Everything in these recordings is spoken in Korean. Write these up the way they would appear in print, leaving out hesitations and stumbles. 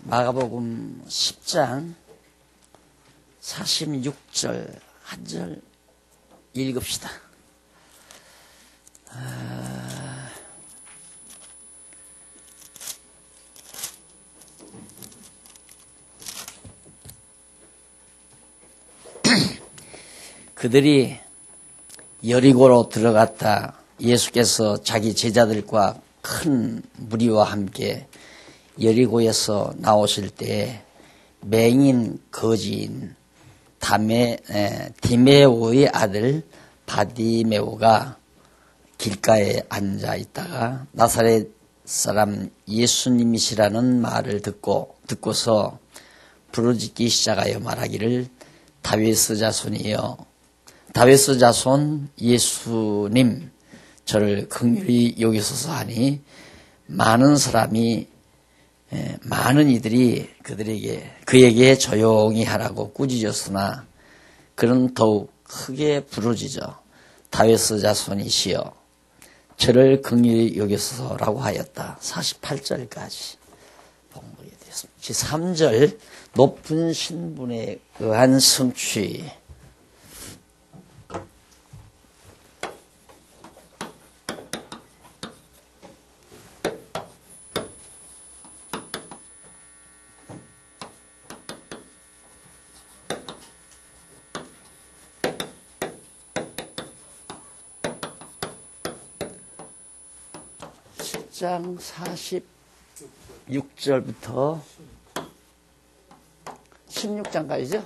마가복음 10장 46절 한 절 읽읍시다. 그들이 여리고로 들어갔다. 예수께서 자기 제자들과 큰 무리와 함께 여리고에서 나오실 때 맹인 거지인 디메오의 아들 바디메오가 길가에 앉아 있다가 나사렛 사람 예수님이시라는 말을 듣고서 부르짖기 시작하여 말하기를 다윗의 자손이여 다윗의 자손 예수님 저를 긍휼히 여기소서 하니 많은 이들이 그에게 조용히 하라고 꾸짖었으나 그는 더욱 크게 부르짖어 다윗의 자손이시여 저를 긍휼히 여기소서라고 하였다. 48절까지 봉독이 되었습니다. 3절 높은 신분에 의한 성취. 장 46절부터 16장까지죠?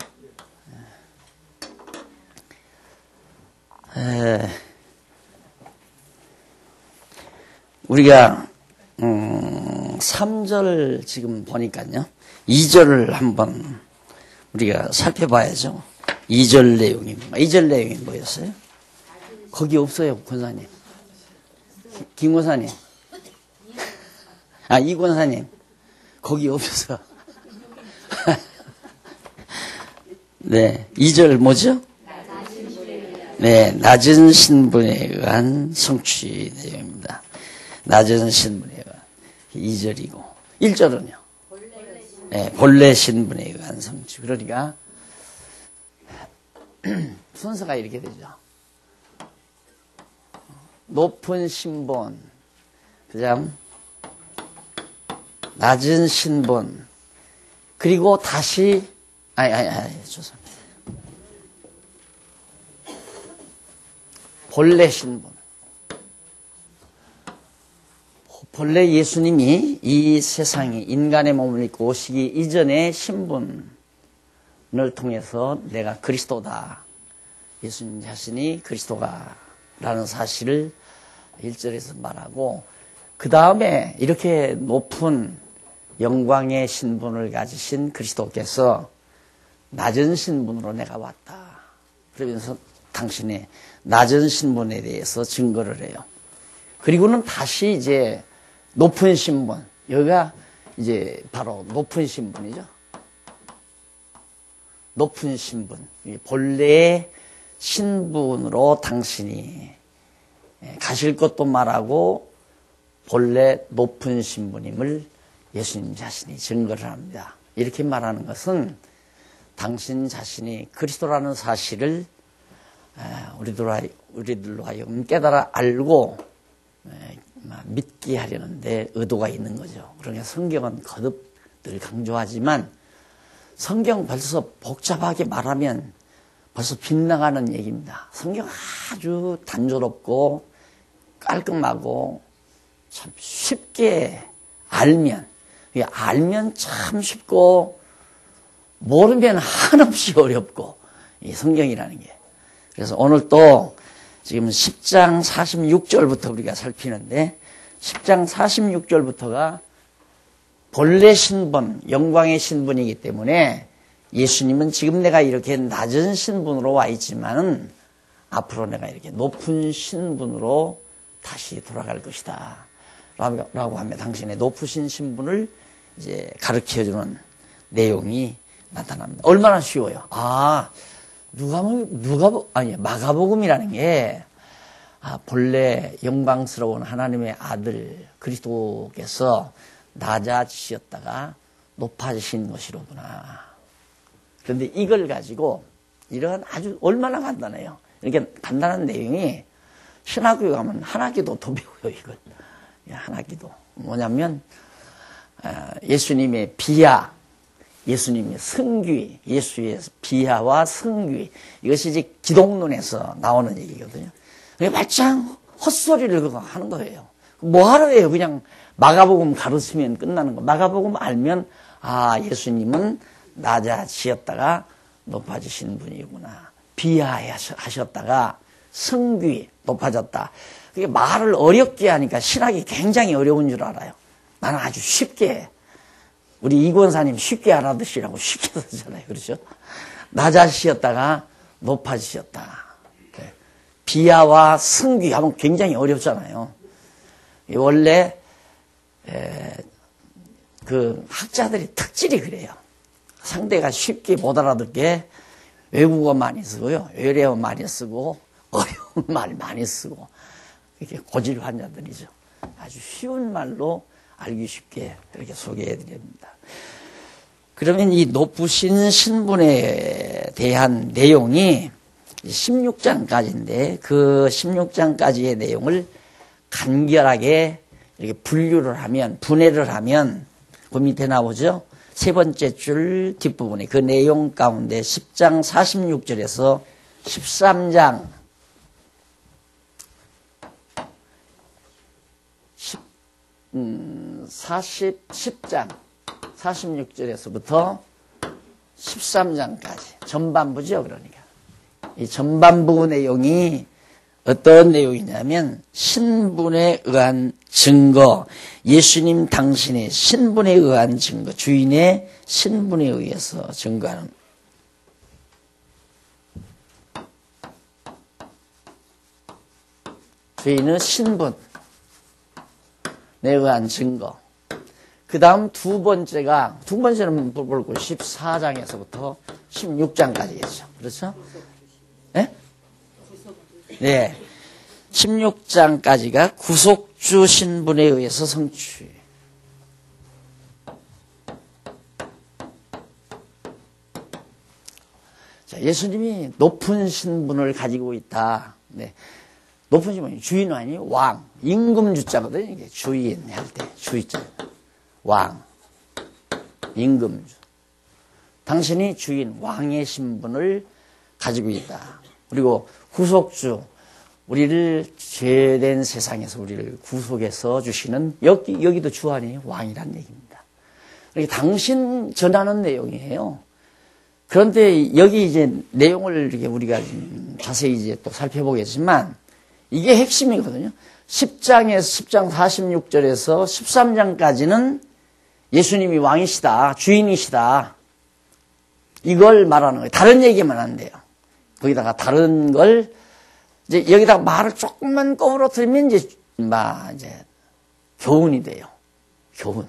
우리가 3절 지금 보니까요. 2절을 한번 우리가 살펴봐야죠. 2절 내용이 2절 내용이 뭐였어요? 거기 없어요, 권사님. 김 권사님. 이 권사님, 거기 없어서. 네, 2절 뭐죠? 네, 낮은 신분에 의한 성취 내용입니다. 낮은 신분에 의한 2절이고, 1절은요? 네, 본래 신분에 의한 성취. 그러니까, 순서가 이렇게 되죠. 높은 신분, 그다음, 낮은 신분, 그리고 다시, 죄송합니다. 본래 신분. 본래 예수님이 이 세상에 인간의 몸을 입고 오시기 이전의 신분을 통해서 내가 그리스도다. 예수님 자신이 그리스도가라는 사실을 1절에서 말하고, 그 다음에 이렇게 높은 영광의 신분을 가지신 그리스도께서 낮은 신분으로 내가 왔다. 그러면서 당신의 낮은 신분에 대해서 증거를 해요. 그리고는 다시 이제 높은 신분, 여기가 이제 바로 높은 신분이죠. 높은 신분, 본래의 신분으로 당신이 가실 것도 말하고 본래 높은 신분임을 예수님 자신이 증거를 합니다. 이렇게 말하는 것은 당신 자신이 그리스도라는 사실을 우리들로 하여금 깨달아 알고 믿게 하려는데 의도가 있는 거죠. 그러니까 성경은 거듭 늘 강조하지만 성경 벌써 복잡하게 말하면 벌써 빗나가는 얘기입니다. 성경 아주 단조롭고 깔끔하고 참 쉽게 알면 참 쉽고 모르면 한없이 어렵고 이 성경이라는 게. 그래서 오늘 또 지금 10장 46절부터 우리가 살피는데 10장 46절부터가 본래 신분, 영광의 신분이기 때문에 예수님은 지금 내가 이렇게 낮은 신분으로 와 있지만은 앞으로 내가 이렇게 높은 신분으로 다시 돌아갈 것이다. 라고 하면 당신의 높으신 신분을 이제 가르쳐주는 내용이 나타납니다. 얼마나 쉬워요. 마가복음이라는 게 본래 영광스러운 하나님의 아들 그리스도께서 낮아지셨다가 높아지신 것이로구나. 그런데 이걸 가지고 이런 아주 얼마나 간단해요. 이렇게 간단한 내용이 신학교에 가면 하나기도 더 배워요. 이걸 하나기도 뭐냐면 예수님의 비하, 예수님의 성귀, 예수의 비하와 성귀, 이것이 이제 기독론에서 나오는 얘기거든요. 말짱 헛소리를 하는 거예요. 뭐하러 해요? 그냥 마가복음 가르치면 끝나는 거. 마가복음 알면 예수님은 낮아지셨다가 높아지신 분이구나. 비하하셨다가 성귀 높아졌다. 그게 말을 어렵게 하니까 신학이 굉장히 어려운 줄 알아요. 나는 아주 쉽게, 우리 이권사님 쉽게 알아듣으라고 쉽게 쓰잖아요. 그렇죠? 낮아지셨다가 높아지셨다. 비하와 성귀 하면 굉장히 어렵잖아요. 원래 그 학자들이 특질이 그래요. 상대가 쉽게 못 알아듣게 외국어 많이 쓰고요. 외래어 많이 쓰고 어려운 말 많이 쓰고 이렇게 고질 환자들이죠. 아주 쉬운 말로 알기 쉽게 이렇게 소개해 드립니다. 그러면 이 높으신 신분에 대한 내용이 16장까지인데 그 16장까지의 내용을 간결하게 이렇게 분류를 하면, 분해를 하면 그 밑에 나오죠. 세 번째 줄 뒷부분에 그 내용 가운데 10장 46절에서 13장 10장 46절에서부터 13장까지 전반부죠. 그러니까 이 전반부 내용이 어떤 내용이냐면 신분에 의한 증거, 예수님 당신의 신분에 의한 증거, 주인의 신분에 의해서 증거하는 주인의 신분에 의한 증거. 그 다음 두 번째는 볼고 14장에서부터 16장까지겠죠. 그렇죠? 네? 네. 16장까지가 구속주 신분에 의해서 성취. 자, 예수님이 높은 신분을 가지고 있다. 네. 높은 신분이 주인 아니 왕. 임금주자거든요. 이게 주인 할 때 주의자. 왕. 임금주. 당신이 주인 왕의 신분을 가지고 있다. 그리고 구속주. 우리를 죄된 세상에서 우리를 구속해서 주시는 여기도 주 아니에요. 왕이란 얘기입니다. 그러니까 당신 전하는 내용이에요. 그런데 여기 이제 내용을 이렇게 우리가 자세히 이제 또 살펴보겠지만 이게 핵심이거든요. 10장 46절에서 13장까지는 예수님이 왕이시다, 주인이시다. 이걸 말하는 거예요. 다른 얘기만 안 돼요. 거기다가 다른 걸 이제 여기다가 말을 조금만 꺼물어뜨리면 이제 교훈이 돼요. 교훈.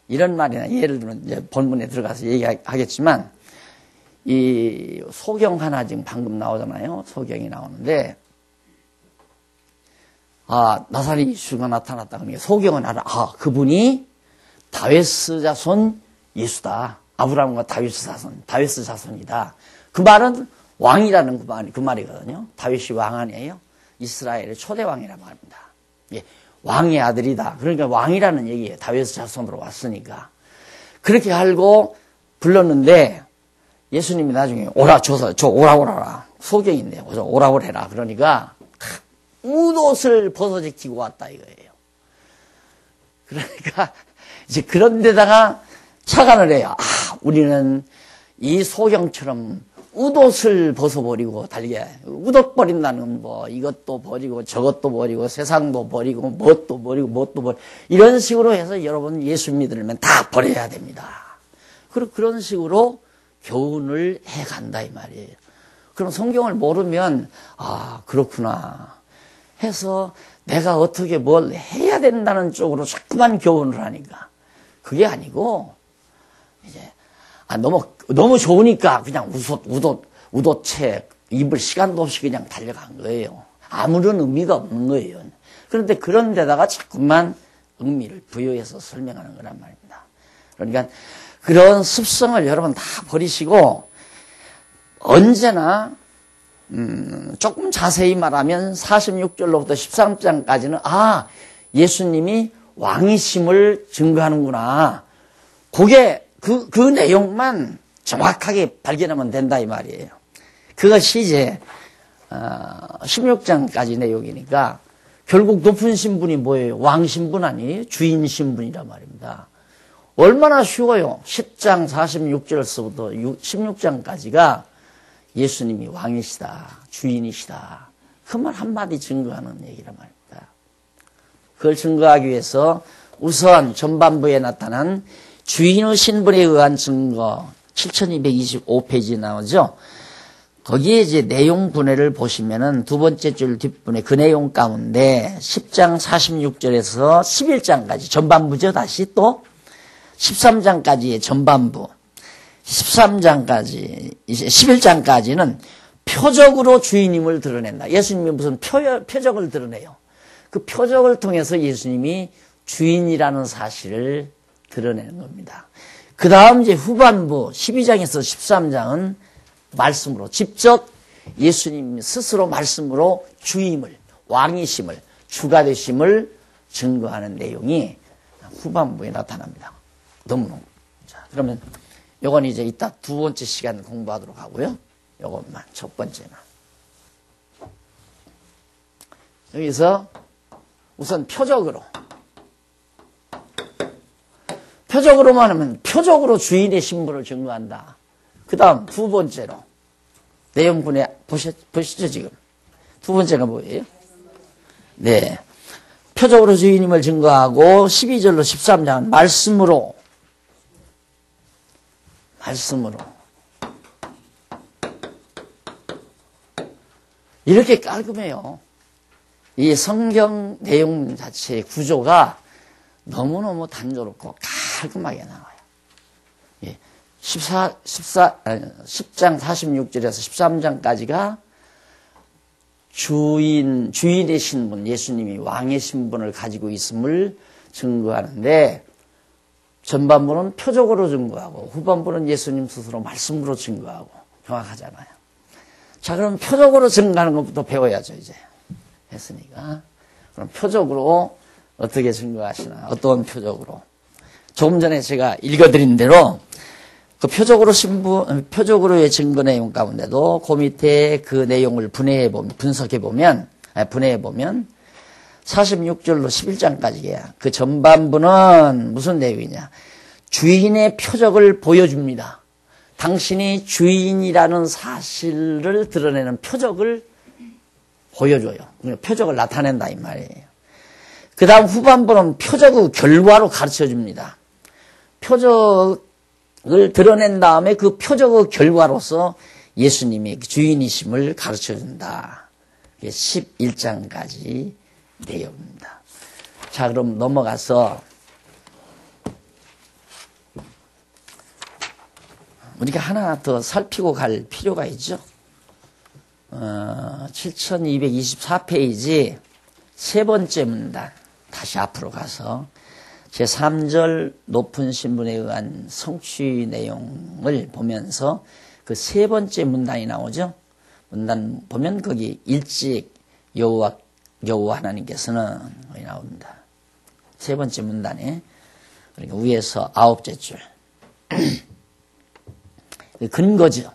이런 말이나 예를 들면 이제 본문에 들어가서 얘기하겠지만 이 소경 하나 지금 방금 나오잖아요. 소경이 나오는데 나사렛 예수가 나타났다. 그러니까 소경은 알아. 그분이 다윗의 자손 예수다. 아브라함과 다윗의 자손이다. 그 말은 왕이라는 그 말이거든요. 다윗이 왕 아니에요? 이스라엘의 초대 왕이라고 합니다. 예, 왕의 아들이다. 그러니까 왕이라는 얘기예요. 다윗의 자손으로 왔으니까. 그렇게 알고 불렀는데 예수님이 나중에 오라오라. 소경인데 오라오라 해라. 그러니까 웃옷을 벗어지키고 왔다 이거예요. 그러니까 이제 그런 데다가 착안을 해요. 우리는 이 소경처럼 웃옷을 벗어버리고 달게 웃옷 버린다는 건 이것도 버리고 저것도 버리고 세상도 버리고 뭣도 버리고 이런 식으로 해서 여러분 예수 믿으려면 다 버려야 됩니다. 그런 식으로 교훈을 해간다 이 말이에요. 그럼 성경을 모르면 그렇구나 해서 내가 어떻게 뭘 해야 된다는 쪽으로 자꾸만 교훈을 하니까 그게 아니고 이제 너무 좋으니까 그냥 웃옷책 입을 시간도 없이 그냥 달려간 거예요. 아무런 의미가 없는 거예요. 그런데 그런 데다가 자꾸만 의미를 부여해서 설명하는 거란 말입니다. 그러니까 그런 습성을 여러분 다 버리시고 언제나 조금 자세히 말하면 46절로부터 13장까지는 예수님이 왕이심을 증거하는구나. 그게 그 내용만 정확하게 발견하면 된다 이 말이에요. 그것이 이제 16장까지 내용이니까 결국 높은 신분이 뭐예요? 왕 신분 아니에요? 주인 신분이란 말입니다. 얼마나 쉬워요. 10장 46절서부터 16장까지가 예수님이 왕이시다, 주인이시다. 그 말 한마디 증거하는 얘기란 말입니다. 그걸 증거하기 위해서 우선 전반부에 나타난 주인의 신분에 의한 증거 7225페이지에 나오죠. 거기에 이제 내용 분해를 보시면은 두 번째 줄 뒷분에 그 내용 가운데 10장 46절에서 11장까지 전반부죠. 다시 또 13장까지의 전반부 13장까지 이제 11장까지는 표적으로 주인임을 드러낸다. 예수님이 무슨 표적을 드러내요. 그 표적을 통해서 예수님이 주인이라는 사실을 드러내는 겁니다. 그 다음 이제 후반부 12장에서 13장은 말씀으로 직접 예수님 스스로 말씀으로 주임을, 왕이심을, 주가 되심을 증거하는 내용이 후반부에 나타납니다. 너무너무. 자, 그러면 요건 이제 이따 두 번째 시간 공부하도록 하고요. 요것만, 첫 번째만. 여기서 우선 표적으로만 하면 표적으로 주인의 신분을 증거한다. 그 다음 두 번째로 내용분에 보시죠 지금. 두 번째가 뭐예요? 네, 표적으로 주인임을 증거하고 12절로 13장은 말씀으로 이렇게 깔끔해요. 이 성경 내용 자체의 구조가 너무너무 단조롭고 깔끔하게 나와요. 예. 10장 46절에서 13장까지가 주인의 신분, 예수님이 왕의 신분을 가지고 있음을 증거하는데, 전반부는 표적으로 증거하고, 후반부는 예수님 스스로 말씀으로 증거하고, 정확하잖아요. 자, 그럼 표적으로 증거하는 것부터 배워야죠, 이제. 했으니까. 그럼 표적으로 어떻게 증거하시나? 어떤 표적으로? 조금 전에 제가 읽어드린 대로 그 표적으로의 증거 내용 가운데도 그 밑에 그 내용을 분석해보면 46절로 11장까지야. 그 전반부는 무슨 내용이냐? 주인의 표적을 보여줍니다. 당신이 주인이라는 사실을 드러내는 표적을 보여줘요. 표적을 나타낸다 이 말이에요. 그 다음 후반부는 표적의 결과로 가르쳐줍니다. 표적을 드러낸 다음에 그 표적의 결과로서 예수님이 주인이심을 가르쳐준다. 11장까지 내용입니다. 자, 그럼 넘어가서 우리가 하나 더 살피고 갈 필요가 있죠. 7224페이지 세 번째 문단 다시 앞으로 가서 제3절 높은 신분에 의한 성취 내용을 보면서 그 세 번째 문단이 나오죠. 문단 보면 거기 일찍 여호와 하나님께서는 거기 나옵니다. 세 번째 문단에 그러니까 위에서 아홉째 줄 근거죠.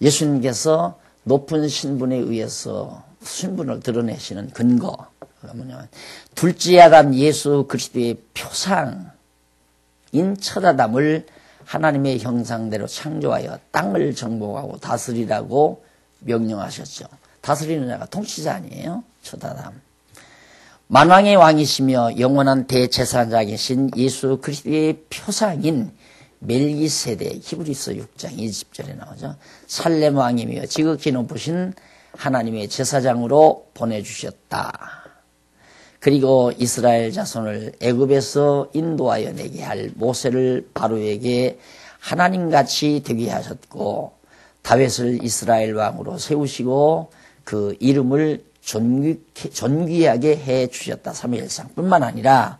예수님께서 높은 신분에 의해서 신분을 드러내시는 근거. 뭐냐면 둘째 아담 예수 그리스도의 표상인 첫 아담을 하나님의 형상대로 창조하여 땅을 정복하고 다스리라고 명령하셨죠. 다스리는 자가 통치자 아니에요? 첫 아담. 만왕의 왕이시며 영원한 대제사장이신 예수 그리스도의 표상인 멜기세덱 히브리서 6장 20절에 나오죠. 살렘 왕이며 지극히 높으신 하나님의 제사장으로 보내주셨다. 그리고 이스라엘 자손을 애굽에서 인도하여 내게 할 모세를 바로에게 하나님같이 되게 하셨고 다윗을 이스라엘 왕으로 세우시고 그 이름을 존귀하게 해 주셨다. 사무엘상 뿐만 아니라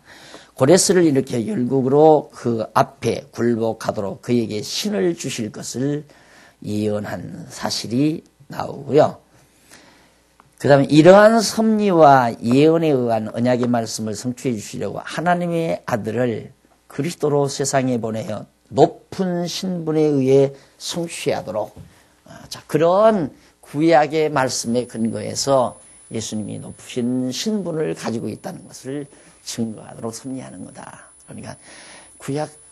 고레스를 이렇게 열국으로 그 앞에 굴복하도록 그에게 신을 주실 것을 예언한 사실이 나오고요. 그 다음에 이러한 섭리와 예언에 의한 언약의 말씀을 성취해 주시려고 하나님의 아들을 그리스도로 세상에 보내어 높은 신분에 의해 성취하도록, 자, 그런 구약의 말씀에 근거해서 예수님이 높으신 신분을 가지고 있다는 것을 증거하도록 섭리하는 거다. 그러니까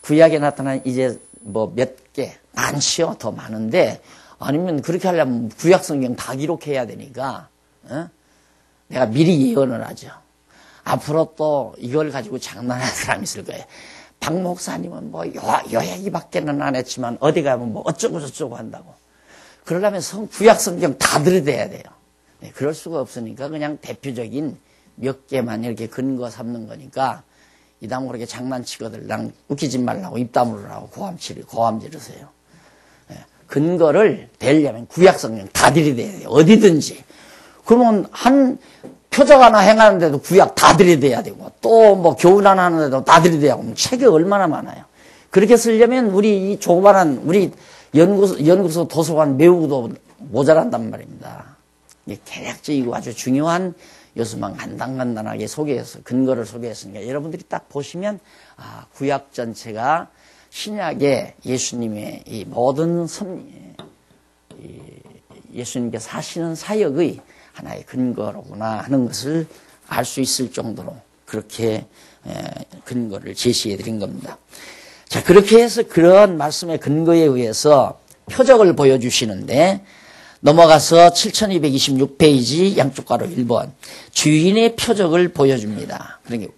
구약에 나타난 이제 뭐 몇 개, 많지요. 더 많은데, 아니면 그렇게 하려면 구약 성경 다 기록해야 되니까, 내가 미리 예언을 하죠. 앞으로 또 이걸 가지고 장난하는 사람이 있을 거예요. 박 목사님은 뭐 요 얘기밖에는 안 했지만 어디 가면 뭐 어쩌고 저쩌고 한다고. 그러려면 구약 성경 다 들여대야 돼요. 네, 그럴 수가 없으니까 그냥 대표적인 몇 개만 이렇게 근거 삼는 거니까 이다음 그렇게 장난치거들 난 웃기지 말라고 입 다물으라고 고함 지르세요. 네, 근거를 대려면 구약 성경 다 들여대야 돼요. 어디든지. 그러면 한 표적 하나 행하는데도 구약 다 들여대야 되고 또 뭐 교훈 하나 하는데도 다 들여대야 하고 책이 얼마나 많아요. 그렇게 쓰려면 우리 이 조그만한 우리 연구소 도서관 메우고도 모자란단 말입니다. 개략적이고 아주 중요한 요소만 간단하게 소개해서 근거를 소개했으니까 여러분들이 딱 보시면 구약 전체가 신약의 예수님의 이 모든 섭리, 예수님께서 하시는 사역의 하나의 근거로구나 하는 것을 알 수 있을 정도로 그렇게 근거를 제시해 드린 겁니다. 자, 그렇게 해서 그런 말씀의 근거에 의해서 표적을 보여주시는데 넘어가서 7226페이지 양쪽 가로 1번 주인의 표적을 보여줍니다. 그러니까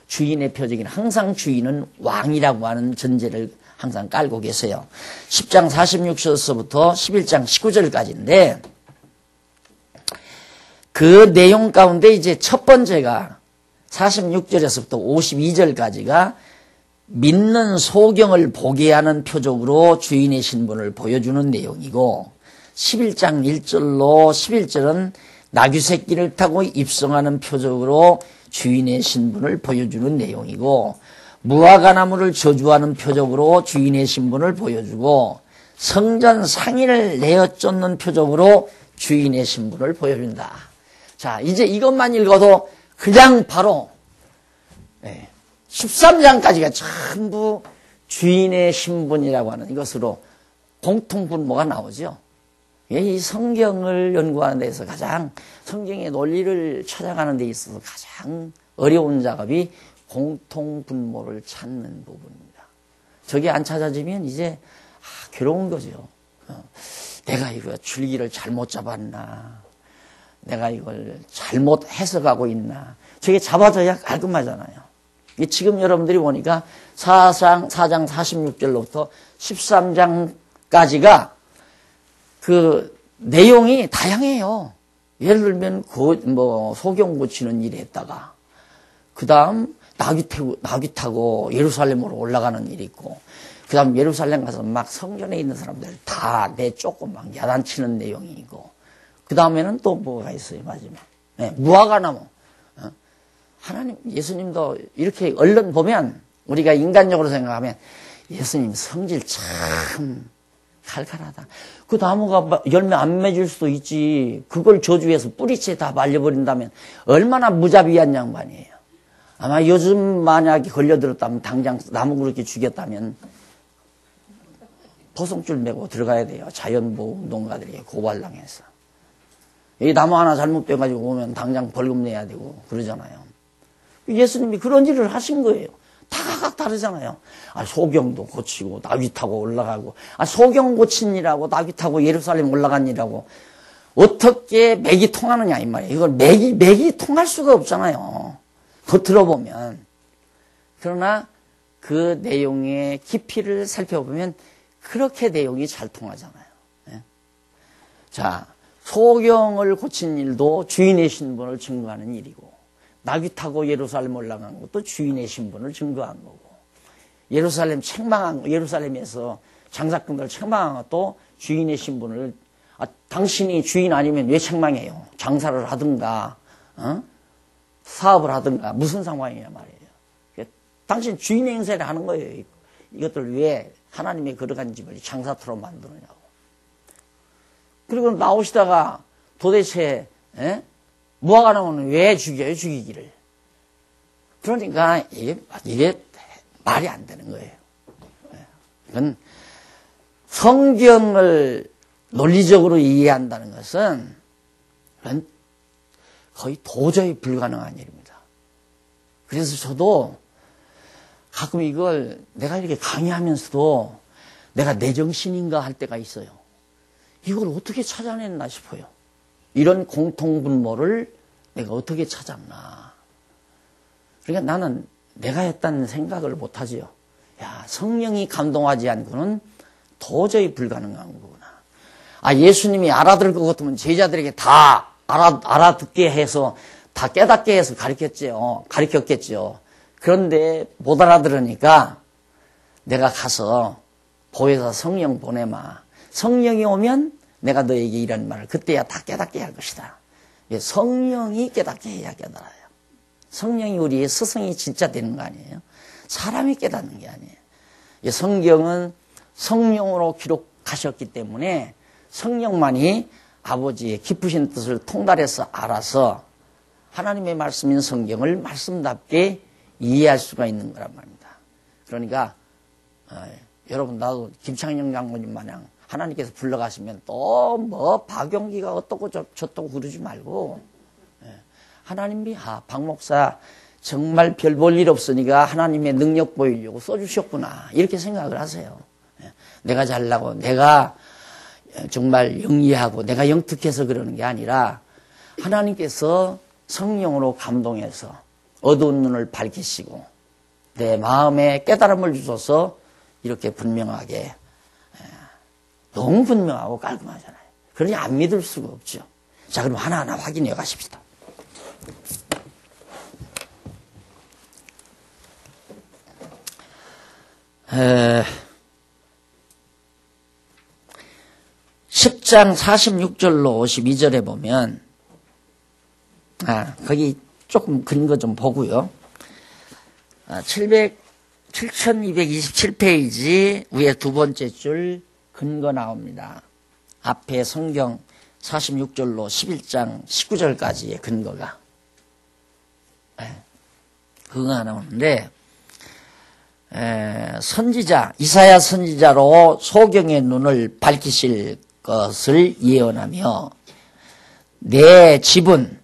주인의 표적인 항상 주인은 왕이라고 하는 전제를 항상 깔고 계세요. 10장 46절서부터 11장 19절까지인데 그 내용 가운데 이제 첫 번째가 46절에서부터 52절까지가 믿는 소경을 보게 하는 표적으로 주인의 신분을 보여주는 내용이고 11장 1절로 11절은 나귀 새끼를 타고 입성하는 표적으로 주인의 신분을 보여주는 내용이고 무화과나무를 저주하는 표적으로 주인의 신분을 보여주고 성전 상인을 내어 쫓는 표적으로 주인의 신분을 보여준다. 자, 이제 이것만 읽어도 그냥 바로 13장까지가 전부 주인의 신분이라고 하는 이것으로 공통분모가 나오죠. 이 성경을 연구하는 데서 가장 성경의 논리를 찾아가는 데 있어서 가장 어려운 작업이 공통분모를 찾는 부분입니다. 저게 안 찾아지면 이제 괴로운 거죠. 내가 이거 줄기를 잘못 잡았나, 내가 이걸 잘못 해석하고 있나. 저게 잡아져야 깔끔하잖아요. 지금 여러분들이 보니까 4장 46절로부터 13장까지가 그 내용이 다양해요. 예를 들면 소경 고치는 일이 했다가 그 다음 나귀 타고 예루살렘으로 올라가는 일이 있고 그 다음 예루살렘 가서 막 성전에 있는 사람들 다 내쫓고 막 야단치는 내용이 있고 그 다음에는 또 뭐가 있어요, 마지막. 무화과나무. 하나님, 예수님도 이렇게 얼른 보면 우리가 인간적으로 생각하면 예수님 성질 참 칼칼하다. 그 나무가 열매 안 맺을 수도 있지. 그걸 저주해서 뿌리채 다 말려버린다면 얼마나 무자비한 양반이에요. 아마 요즘 만약에 걸려들었다면 당장 나무 그렇게 죽였다면 포송줄 메고 들어가야 돼요. 자연보호 운동가들이 고발당해서. 이 나무 하나 잘못돼가지고 오면 당장 벌금 내야 되고 그러잖아요. 예수님이 그런 일을 하신 거예요. 다 각각 다르잖아요. 소경도 고치고 나귀 타고 올라가고 소경 고친 일하고 나귀 타고 예루살렘 올라간 일하고 어떻게 맥이 통하느냐 이 말이에요. 이걸 맥이 통할 수가 없잖아요. 겉으로 보면. 그러나 그 내용의 깊이를 살펴보면 그렇게 내용이 잘 통하잖아요. 자, 소경을 고친 일도 주인의 신분을 증거하는 일이고 나귀 타고 예루살렘 올라간 것도 주인의 신분을 증거한 거고 예루살렘 책망한 예루살렘에서 장사꾼들 책망한 것도 주인의 신분을 당신이 주인 아니면 왜 책망해요? 장사를 하든가 사업을 하든가 무슨 상황이냐 말이에요. 당신 주인 행세를 하는 거예요. 이것들 왜 하나님의 거룩한 집을 장사터로 만드느냐고. 그리고 나오시다가 도대체 무화과나무는 왜 죽여요? 죽이기를. 그러니까 이게 말이 안 되는 거예요. 이건 성경을 논리적으로 이해한다는 것은 그건 거의 도저히 불가능한 일입니다. 그래서 저도 가끔 이걸 내가 이렇게 강의하면서도 내가 내 정신인가 할 때가 있어요. 이걸 어떻게 찾아냈나 싶어요. 이런 공통분모를 내가 어떻게 찾았나. 그러니까 나는 내가 했다는 생각을 못하지요. 야, 성령이 감동하지 않고는 도저히 불가능한 거구나. 아, 예수님이 알아들을 것 같으면 제자들에게 다 알아듣게 해서 다 깨닫게 해서 가르쳤겠죠. 그런데 못 알아들으니까 내가 가서 보혜사 성령 보내마. 성령이 오면 내가 너에게 이런 말을 그때야 다 깨닫게 할 것이다. 성령이 깨닫게 해야 깨달아요. 성령이 우리의 스승이 진짜 되는 거 아니에요? 사람이 깨닫는 게 아니에요. 성경은 성령으로 기록하셨기 때문에 성령만이 아버지의 깊으신 뜻을 통달해서 알아서 하나님의 말씀인 성경을 말씀답게 이해할 수가 있는 거란 말입니다. 그러니까 여러분 나도 김창영 장모님 마냥 하나님께서 불러가시면 또 뭐 박용기가 어떻고 저떻고 그러지 말고 하나님이 박 목사 정말 별 볼 일 없으니까 하나님의 능력 보이려고 써주셨구나 이렇게 생각을 하세요. 내가 잘나고 내가 정말 영리하고 내가 영특해서 그러는 게 아니라 하나님께서 성령으로 감동해서 어두운 눈을 밝히시고 내 마음에 깨달음을 주셔서 이렇게 분명하게 너무 분명하고 깔끔하잖아요. 그러니 안 믿을 수가 없죠. 자, 그럼 하나하나 확인해 가십시다. 에... 10장 46절로 52절에 보면 거기 조금 근거 좀 보고요. 7227페이지 위에 두 번째 줄 근거 나옵니다. 앞에 성경 46절로 11장 19절까지의 근거가 그거가 나오는데 선지자 이사야 선지자로 소경의 눈을 밝히실 것을 예언하며 내 집은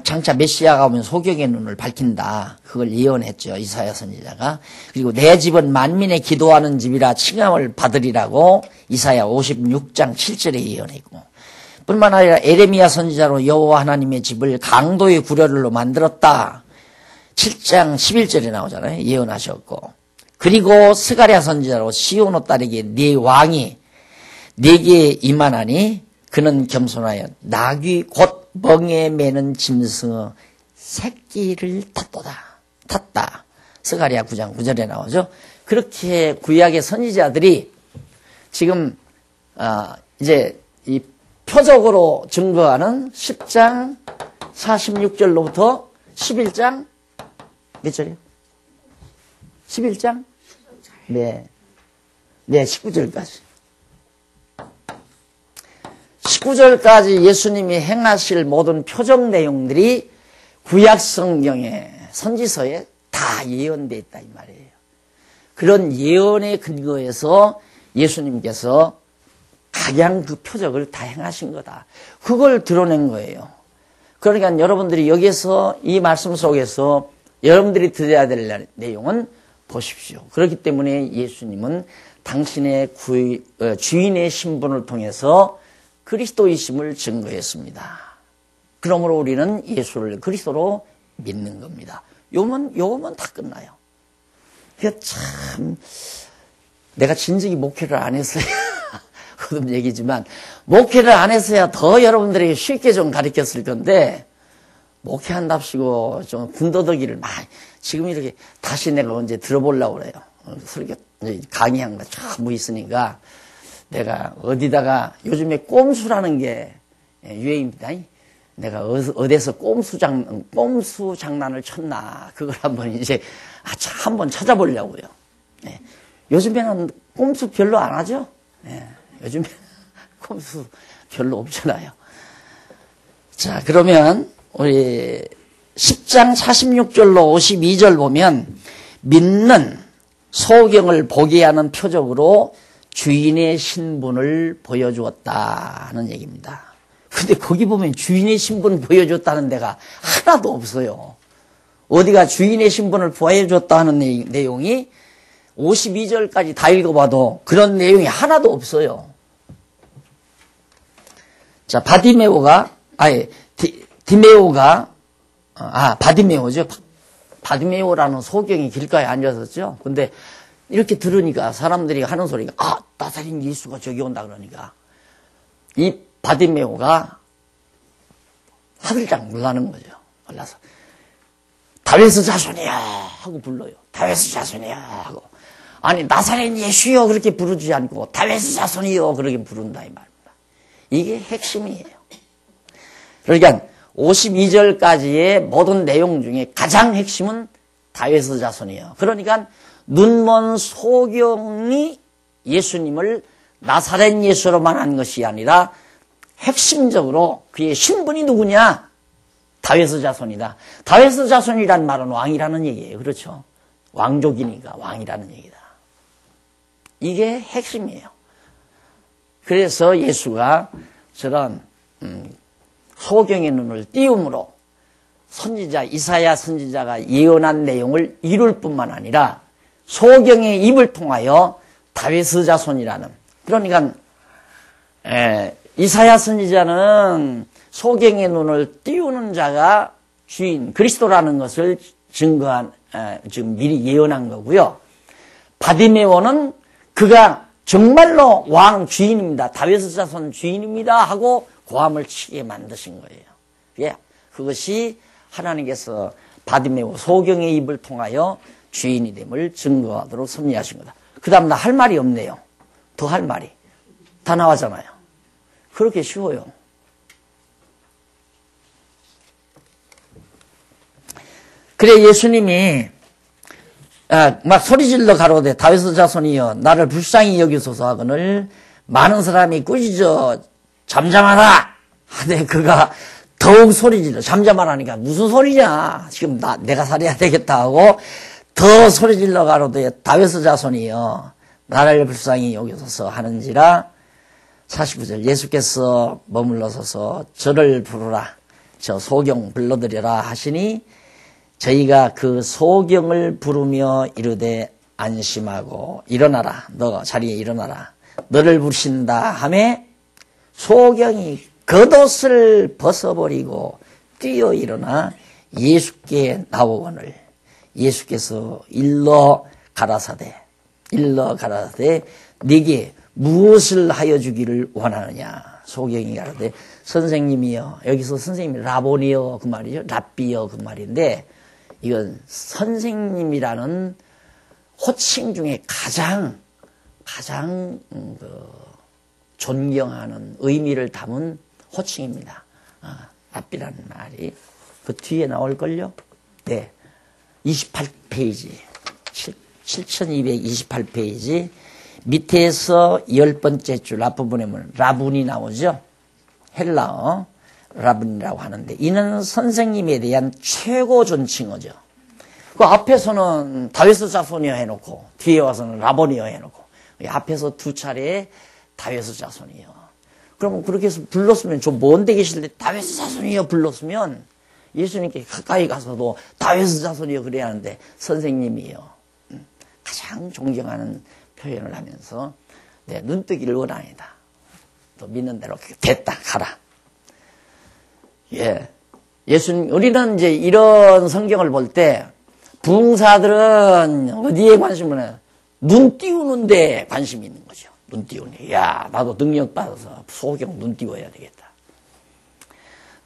장차 메시아가 오면 소경의 눈을 밝힌다. 그걸 예언했죠. 이사야 선지자가. 그리고 내 집은 만민의 기도하는 집이라 칭함을 받으리라고 이사야 56장 7절에 예언했고 뿐만 아니라 에레미야 선지자로 여호와 하나님의 집을 강도의 구려를로 만들었다. 7장 11절에 나오잖아요. 예언하셨고 그리고 스가랴 선지자로 시온의 딸에게 네 왕이 네게 임하나니 그는 겸손하여 낙이 곧 멍에 매는 짐승의 새끼를 탔다. 스가랴 9장 9절에 나오죠. 그렇게 구약의 선지자들이 지금 이제 이 표적으로 증거하는 10장 46절로부터 11장 몇 절이요? 11장? 네, 19절까지. 19절까지 예수님이 행하실 모든 표적 내용들이 구약 성경의 선지서에 다 예언되어 있다 이 말이에요. 그런 예언의 근거에서 예수님께서 가장 그 표적을 다 행하신 거다. 그걸 드러낸 거예요. 그러니까 여러분들이 여기서 이 말씀 속에서 여러분들이 들어야 될 내용은 보십시오. 그렇기 때문에 예수님은 당신의 주인의 신분을 통해서 그리스도이심을 증거했습니다. 그러므로 우리는 예수를 그리스도로 믿는 겁니다. 요거면 다 끝나요. 그게 참 내가 진즉이 목회를 안 했어야 거듭 얘기지만 목회를 안 했어야 더 여러분들에게 쉽게 좀 가르쳤을 건데 목회한답시고 좀 군더더기를 많이 지금 이렇게 다시 내가 언제 들어보려고 그래요. 설교 강의한 거 전부 있으니까 내가 어디다가 요즘에 꼼수라는 게 유행입니다. 내가 어디서 꼼수 장난을 쳤나. 그걸 한번 이제, 한번 찾아보려고요. 네. 요즘에는 꼼수 별로 안 하죠? 네. 요즘에 꼼수 별로 없잖아요. 자, 그러면 우리 10장 46절로 52절 보면 믿는 소경을 보게 하는 표적으로 주인의 신분을 보여주었다 하는 얘기입니다. 근데 거기 보면 주인의 신분 보여줬다는 데가 하나도 없어요. 어디가 주인의 신분을 보여줬다 하는 내용이 52절까지 다 읽어봐도 그런 내용이 하나도 없어요. 자, 바디메오죠. 바디메오라는 소경이 길가에 앉았었죠. 근데 이렇게 들으니까 사람들이 하는 소리가, 나사렛 예수가 저기 온다 그러니까. 이 바디메오가 하늘짝 놀라는 거죠. 올라서. 다윗의 자손이야! 하고 불러요. 다윗의 자손이야! 하고. 아니, 나사렛 예수여! 그렇게 부르지 않고, 다윗의 자손이여! 그렇게 부른다, 이 말입니다. 이게 핵심이에요. 그러니까, 52절까지의 모든 내용 중에 가장 핵심은 다윗의 자손이에요. 그러니까, 눈먼 소경이 예수님을 나사렛 예수로만 한 것이 아니라, 핵심적으로 그의 신분이 누구냐? 다윗의 자손이다. 다윗의 자손이란 말은 왕이라는 얘기예요. 그렇죠? 왕족이니까 왕이라는 얘기다. 이게 핵심이에요. 그래서 예수가 저런 소경의 눈을 띄움으로 선지자 이사야 선지자가 예언한 내용을 이룰 뿐만 아니라 소경의 입을 통하여 다윗의 자손이라는, 그러니까 이사야 선지자는 소경의 눈을 띄우는 자가 주인 그리스도라는 것을 지금 미리 예언한 거고요. 바디메오는 그가 정말로 왕 주인입니다. 다윗의 자손 주인입니다 하고 고함을 치게 만드신 거예요. 예, 그것이 하나님께서 바디메오 소경의 입을 통하여 주인이 됨을 증거하도록 섭리하신 거다. 그 다음 나 할 말이 없네요. 더 할 말이 다 나왔잖아요. 그렇게 쉬워요. 그래 예수님이 막 소리질러 가로되 다윗의 자손이여 나를 불쌍히 여기소서 하거늘 많은 사람이 꾸짖어 잠잠하라 하되 그가 더욱 소리질러 잠잠하라니까 무슨 소리냐 지금 내가 살아야 되겠다 하고 더 소리질러 가로되 다윗의 자손이여 나를 불쌍히 여기소서 하는지라. 49절 예수께서 머물러 서서 저를 부르라 저 소경 불러들여라 하시니 저희가 그 소경을 부르며 이르되 안심하고 일어나라 너 자리에 일어나라 너를 부르신다 하매 소경이 겉옷을 벗어버리고 뛰어 일어나 예수께 나오거늘 예수께서 일러 가라사대 네게 무엇을 하여 주기를 원하느냐. 소경이 가라되 선생님이여. 여기서 선생님이 라보니여 그 말이죠. 랍비여 그 말인데 이건 선생님이라는 호칭 중에 가장 존경하는 의미를 담은 호칭입니다. 랍비라는 말이 그 뒤에 나올걸요. 네, 28페이지 7228페이지 밑에서 10번째 줄 앞부분에 보면 라분이 나오죠. 헬라어 라분이라고 하는데 이는 선생님에 대한 최고 존칭어죠. 그 앞에서는 다윗의 자손이여 해놓고 뒤에 와서는 라본이여 해놓고 앞에서 두 차례 다윗의 자손이여. 그럼 그렇게 해서 불렀으면 좀 먼데 계실 때 다윗의 자손이여 불렀으면 예수님께 가까이 가서도 다윗의 자손이여 그래야 하는데 선생님이여. 가장 존경하는 표현을 하면서 눈뜨기를 원합니다. 또 믿는 대로 됐다 가라. 예, 예수님 우리는 이제 이런 성경을 볼 때 부흥사들은 어디에 관심을 해요? 눈 띄우는데 관심이 있는 거죠. 눈 띄우네. 야 나도 능력 받아서 소경 눈 띄워야 되겠다.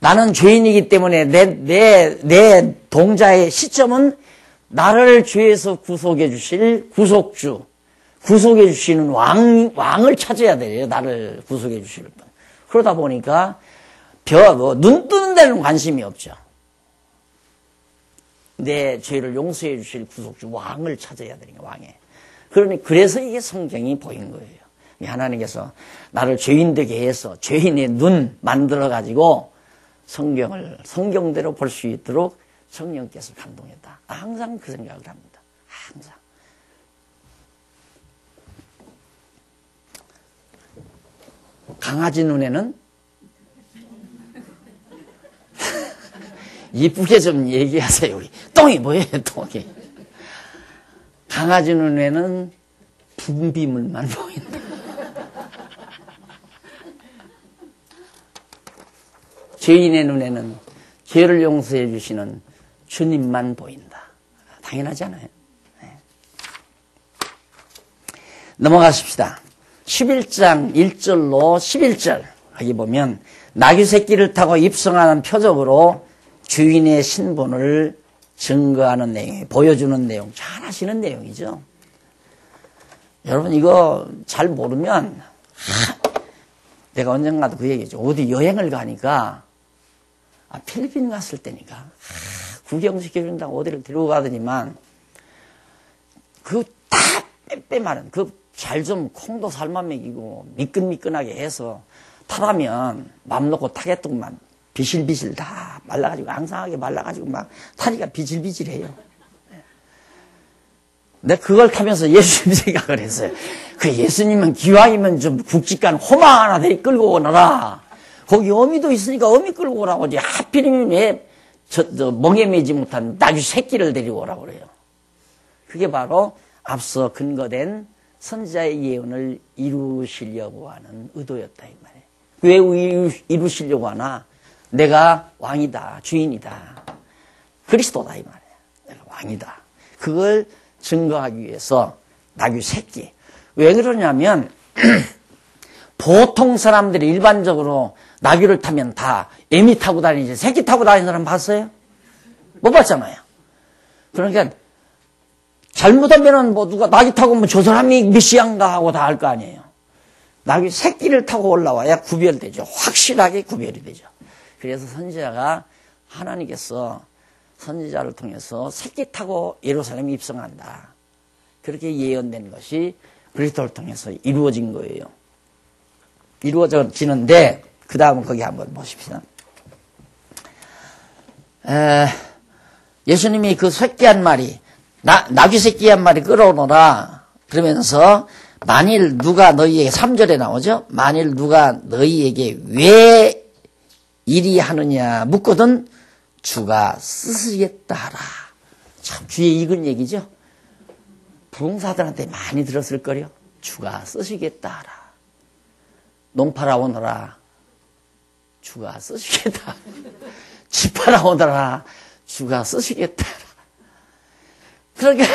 나는 죄인이기 때문에 내 동자의 시점은 나를 죄에서 구속해 주실 구속주, 구속해 주시는 왕을 찾아야 돼요. 나를 구속해 주실 분. 그러다 보니까 눈 뜨는 다른 데는 관심이 없죠. 내 죄를 용서해 주실 구속주 왕을 찾아야 되는 거예요. 왕에. 그래서 이게 성경이 보인 거예요. 하나님께서 나를 죄인 되게 해서 죄인의 눈 만들어가지고 성경을 성경대로 볼 수 있도록 성령께서 감동했다. 항상 그 생각을 합니다. 항상. 강아지 눈에는 이쁘게 좀 얘기하세요. 우리 똥이 뭐예요, 똥이? 강아지 눈에는 분비물만 보인다. 죄인의 눈에는 죄를 용서해 주시는 주님만 보인다. 당연하잖아요. 네. 넘어가십시다. 11장 1절로 11절 여기 보면 나귀 새끼를 타고 입성하는 표적으로 주인의 신분을 증거하는 내용, 보여주는 내용, 잘 아시는 내용이죠. 여러분 이거 잘 모르면 내가 언젠가도 그 얘기했죠. 어디 여행을 가니까 필리핀 갔을 때니까 구경시켜준다고 어디를 데리고 가더니만 그 다 빼빼마른 그 잘 좀 콩도 삶아 먹이고 미끈미끈하게 해서 타라면 맘 놓고 타겠더구만 비실비실 다 말라가지고 앙상하게 말라가지고 막 타니까 비질비질해요. 내가 그걸 타면서 예수님 생각을 했어요. 그 예수님은 기왕이면 좀 굵직한 호마 하나 더 끌고 오너라. 거기 어미도 있으니까 어미 끌고 오라고 하지. 하필이면 왜 멍에 매지 못한 나귀 새끼를 데리고 오라고 그래요. 그게 바로 앞서 근거된 선지자의 예언을 이루시려고 하는 의도였다 이 말이에요. 왜 이루시려고 하나? 내가 왕이다, 주인이다, 그리스도다 이 말이에요. 내가 왕이다. 그걸 증거하기 위해서 나귀 새끼. 왜 그러냐면 보통 사람들이 일반적으로 나귀를 타면 다 애미 타고 다니지 새끼 타고 다니는 사람 봤어요? 못 봤잖아요. 그러니까 잘못하면은 뭐 누가 나귀 타고 뭐 저 사람이 메시아인가 하고 다 알 거 아니에요. 나귀 새끼를 타고 올라와야 구별되죠. 확실하게 구별이 되죠. 그래서 선지자가 하나님께서 선지자를 통해서 새끼 타고 예루살렘에 입성한다. 그렇게 예언된 것이 그리스도를 통해서 이루어진 거예요. 이루어지는데 그 다음은 거기 한번 보십시다. 예수님이 그 새끼 한 마리 나귀 새끼 한 마리 끌어오너라 그러면서 만일 누가 너희에게 3절에 나오죠. 만일 누가 너희에게 왜 이리 하느냐 묻거든 주가 쓰시겠다 하라. 참 귀에 익은 얘기죠. 부흥사들한테 많이 들었을 거요. 주가 쓰시겠다 하라. 농파라 오너라. 주가 쓰시겠다. 집하라 오너라. 주가 쓰시겠다 하라. 그러니까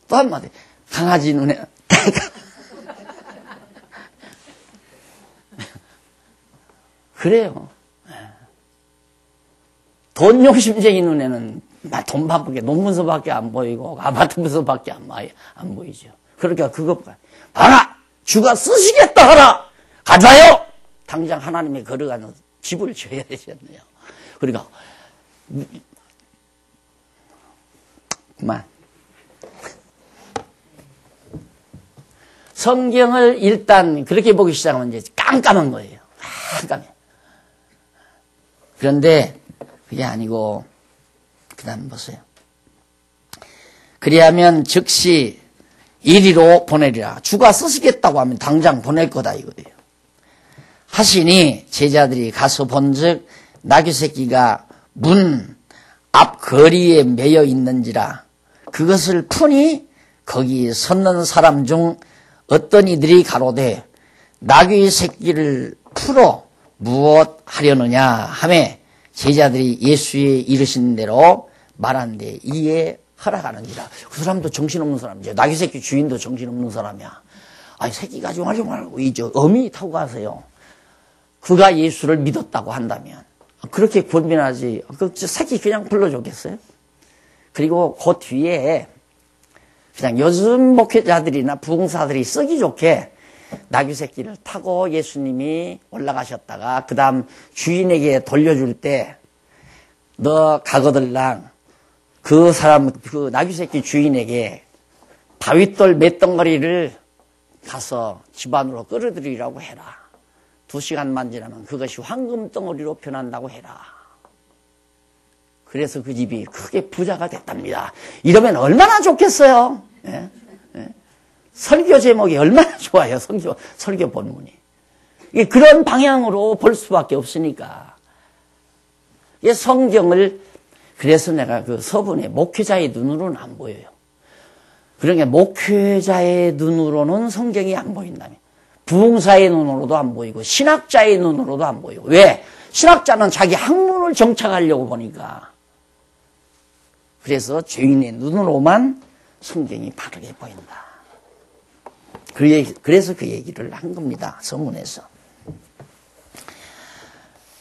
또 한마디 강아지 눈에 그래요. 돈 욕심쟁이 눈에는 돈밖에 논문서밖에 안 보이고 아파트 문서밖에 안 보이죠. 그러니까 그것 봐라 주가 쓰시겠다 하라. 가져와요. 당장 하나님의 걸어가는 집을 줘야 되셨네요. 그러니까 그만 성경을 일단 그렇게 보기 시작하면 이제 깜깜한 거예요. 깜깜해. 그런데 그게 아니고 그 다음 보세요. 그리하면 즉시 이리로 보내리라. 주가 쓰시겠다고 하면 당장 보낼 거다 이거예요. 하시니 제자들이 가서 본즉 나귀 새끼가 문 앞 거리에 매여 있는지라. 그것을 푸니 거기 섰는 사람 중 어떤 이들이 가로되 나귀 새끼를 풀어 무엇 하려느냐 하매 제자들이 예수의 이르신 대로 말한데 이에 허락하는지라. 그 사람도 정신없는 사람이죠. 나귀 새끼 주인도 정신없는 사람이야. 아니 새끼 가지고 하지 말고 이제 어미 타고 가세요. 그가 예수를 믿었다고 한다면 그렇게 권면하지. 그 새끼 그냥 불러줬겠어요? 그리고 그 뒤에 그냥 요즘 목회자들이나 부흥사들이 쓰기 좋게 나귀 새끼를 타고 예수님이 올라가셨다가 그 다음 주인에게 돌려줄 때 너 가거들랑 그 사람 그 나귀 새끼 주인에게 다윗돌 몇 덩어리를 가서 집 안으로 끌어들이라고 해라. 2시간만 지나면 그것이 황금 덩어리로 변한다고 해라. 그래서 그 집이 크게 부자가 됐답니다. 이러면 얼마나 좋겠어요. 예? 예? 설교 제목이 얼마나 좋아요. 설교 본문이. 이게 그런 방향으로 볼 수밖에 없으니까. 이게 성경을 그래서 내가 그 서문에 목회자의 눈으로는 안 보여요. 그러니까 목회자의 눈으로는 성경이 안 보인다며. 부흥사의 눈으로도 안 보이고 신학자의 눈으로도 안 보이고. 왜? 신학자는 자기 학문을 정착하려고 보니까. 그래서 죄인의 눈으로만 성경이 바르게 보인다. 그래서 그 얘기를 한 겁니다. 서문에서.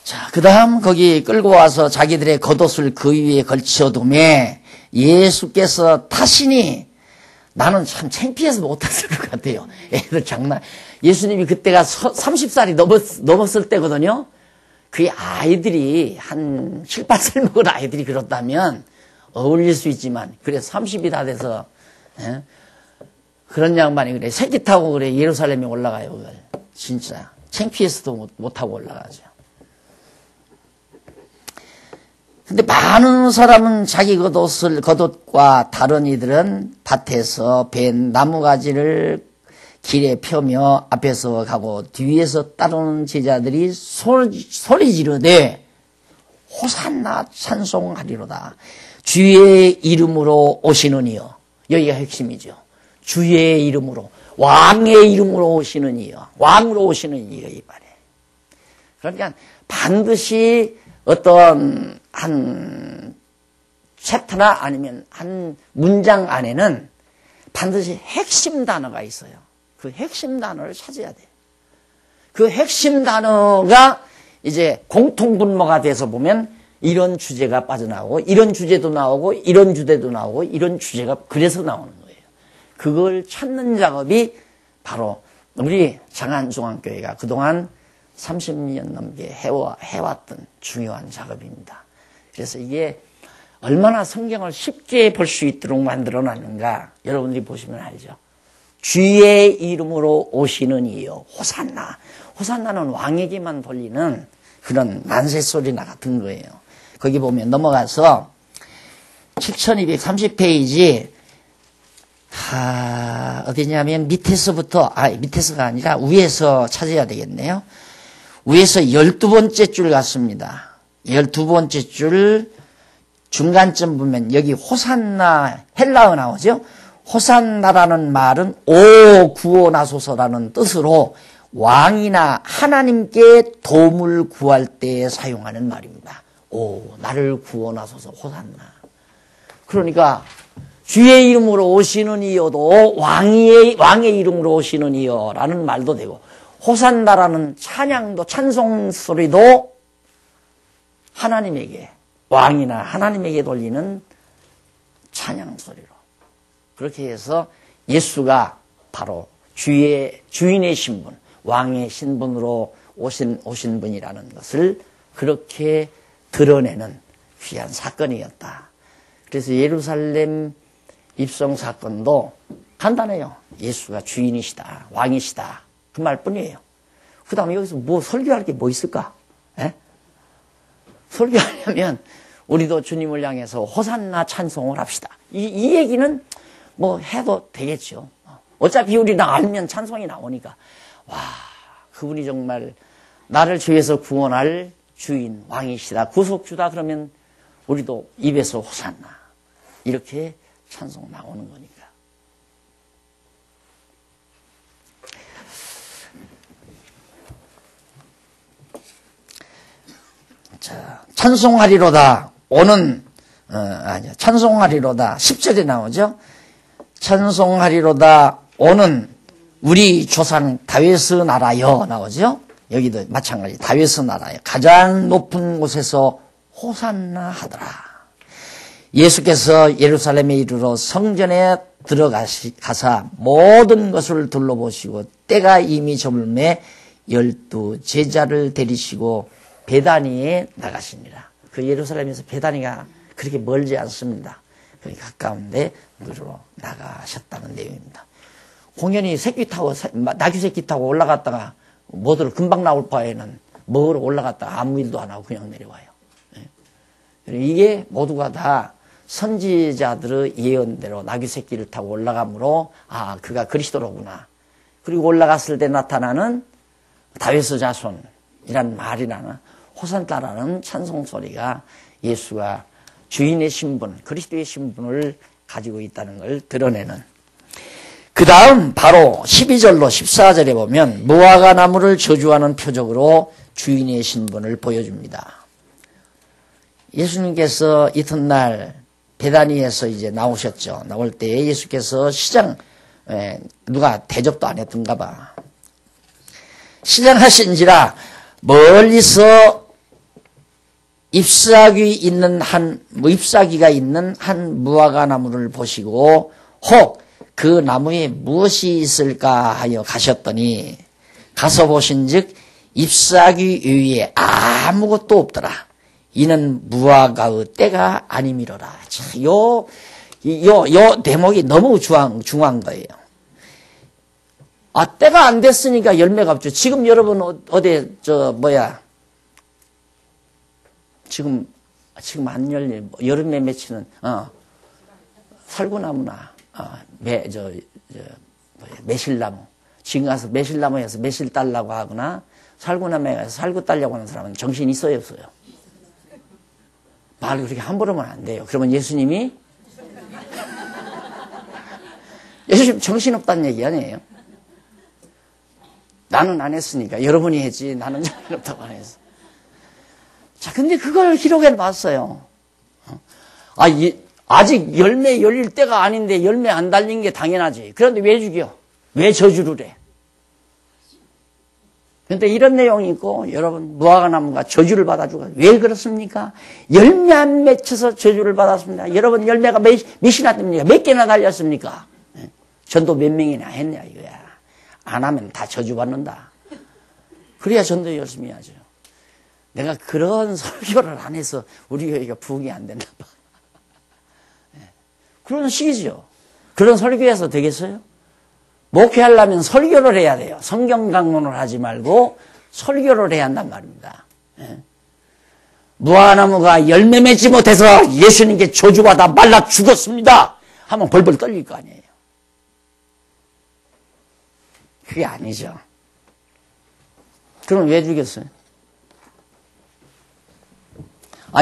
자, 그 다음 거기 끌고 와서 자기들의 겉옷을 그 위에 걸쳐두매 예수께서 타시니 나는 참 창피해서 못했을 것 같아요. 애들 장난. 예수님이 그때가 30살이 넘었을 때거든요. 그 아이들이 한 7, 8살 먹은 아이들이 그렇다면 어울릴 수 있지만 그래서 30이 다 돼서 그런 양반이 그래 새끼 타고 그래 예루살렘에 올라가요. 그걸. 진짜 창피해서도 못하고 올라가죠. 근데 많은 사람은 자기 겉옷과 다른 이들은 밭에서 벤 나무가지를 길에 펴며 앞에서 가고 뒤에서 따르는 제자들이 소리 지르되 호산나 찬송하리로다. 주의 이름으로 오시는 이여. 여기가 핵심이죠. 주의 이름으로 왕의 이름으로 오시는 이여. 왕으로 오시는 이여 이 말에. 그러니까 반드시 어떤 한 챕터나 아니면 한 문장 안에는 반드시 핵심 단어가 있어요. 그 핵심 단어를 찾아야 돼요. 그 핵심 단어가 이제 공통분모가 돼서 보면 이런 주제가 빠져나오고 이런 주제도 나오고 이런 주제도 나오고 이런 주제가 그래서 나오는 거예요. 그걸 찾는 작업이 바로 우리 장안중앙교회가 그동안 30년 넘게 해왔던 중요한 작업입니다. 그래서 이게 얼마나 성경을 쉽게 볼 수 있도록 만들어놨는가 여러분들이 보시면 알죠. 주의 이름으로 오시는 이여 호산나. 호산나는 왕에게만 돌리는 그런 만세소리나 같은 거예요. 거기 보면 넘어가서 7230페이지 어디냐면 밑에서부터 밑에서가 아니라 위에서 찾아야 되겠네요. 위에서 12번째 줄 같습니다. 12번째 줄 중간쯤 보면 여기 호산나 헬라어 나오죠. 호산나라는 말은 오 구원하소서라는 뜻으로 왕이나 하나님께 도움을 구할 때 사용하는 말입니다. 오 나를 구원하소서 호산나. 그러니까 주의 이름으로 오시는 이여도 왕의 이름으로 오시는 이여라는 말도 되고 호산나라는 찬양도 찬송 소리도 하나님에게 왕이나 하나님에게 돌리는 찬양 소리로 그렇게 해서 예수가 바로 주인의 신분, 왕의 신분으로 오신 분이라는 것을 그렇게 드러내는 귀한 사건이었다. 그래서 예루살렘 입성 사건도 간단해요. 예수가 주인이시다, 왕이시다 그 말뿐이에요. 그 다음에 여기서 뭐 설교할 게 뭐 있을까? 에? 설교하려면 우리도 주님을 향해서 호산나 찬송을 합시다. 이 얘기는 뭐 해도 되겠죠. 어차피 우리는 알면 찬송이 나오니까 와 그분이 정말 나를 죄에서 구원할 주인 왕이시다 구속주다 그러면 우리도 입에서 호산나 이렇게 찬송 나오는 거니까. 자, 찬송하리로다 오는 찬송하리로다 10절에 나오죠. 찬송하리로다 오는 우리 조상 다윗의 나라여 나오죠. 여기도 마찬가지 다윗의 나라여 가장 높은 곳에서 호산나 하더라. 예수께서 예루살렘에 이르러 성전에 들어가사 모든 것을 둘러보시고 때가 이미 저물매 12 제자를 데리시고 베다니에 나가시니라. 그 예루살렘에서 베다니가 그렇게 멀지 않습니다. 그러니까 가까운데 누르러 나가셨다는 내용입니다. 공연히 새끼 타고 나귀 새끼 타고 올라갔다가 뭐들 금방 나올 바에는 먹으러 올라갔다가 아무 일도 안 하고 그냥 내려와요. 이게 모두가 다 선지자들의 예언대로 나귀 새끼를 타고 올라가므로 아 그가 그리스도로구나. 그리고 올라갔을 때 나타나는 다윗의 자손이란 말이라는 호산나라는 찬송 소리가 예수가 주인의 신분, 그리스도의 신분을 가지고 있다는 걸 드러내는. 그 다음 바로 12절로 14절에 보면 무화과 나무를 저주하는 표적으로 주인의 신분을 보여줍니다. 예수님께서 이튿날 베다니에서 이제 나오셨죠. 나올 때 예수께서 시장, 누가 대접도 안 했던가 봐. 시장하신지라 멀리서 잎사귀가 있는 한 무화과 나무를 보시고 혹 그 나무에 무엇이 있을까 하여 가셨더니 가서 보신즉 잎사귀 위에 아무것도 없더라. 이는 무화과의 때가 아니미로라. 요 대목이 너무 중요한 거예요. 아, 때가 안 됐으니까 열매가 없죠. 지금 여러분 어디 지금 안 열리 여름에 맺히는 살구나무나 매실나무. 지금 가서 매실나무에서 매실 딸라고 하거나 살구나무에 가서 살구 딸려고 하는 사람은 정신 있어요, 없어요? 말을 그렇게 함부로 하면 안 돼요. 그러면 예수님 정신없다는 얘기 아니에요? 나는 안 했으니까 여러분이 했지 나는 정신없다고 안 했어. 자, 근데 그걸 기록해 놨어요. 아직 열매 열릴 때가 아닌데 열매 안 달린 게 당연하지. 그런데 왜 죽여? 왜 저주를 해? 그런데 이런 내용이 있고 여러분 무화과 나무가 저주를 받아 죽어요. 왜 그렇습니까? 열매 안 맺혀서 저주를 받았습니다. 여러분 열매가 몇이나 됩니까? 몇 개나 달렸습니까? 전도 몇 명이나 했냐 이거야. 안 하면 다 저주받는다. 그래야 전도 열심히 하죠. 내가 그런 설교를 안 해서 우리 교회가 부흥이 안 됐나 봐. 그런 식이죠. 그런 설교해서 되겠어요? 목회하려면 설교를 해야 돼요. 성경 강론을 하지 말고 설교를 해야 한단 말입니다. 무화과나무가 열매 맺지 못해서 예수님께 저주받아 말라 죽었습니다 하면 벌벌 떨릴 거 아니에요. 그게 아니죠. 그럼 왜 죽였어요?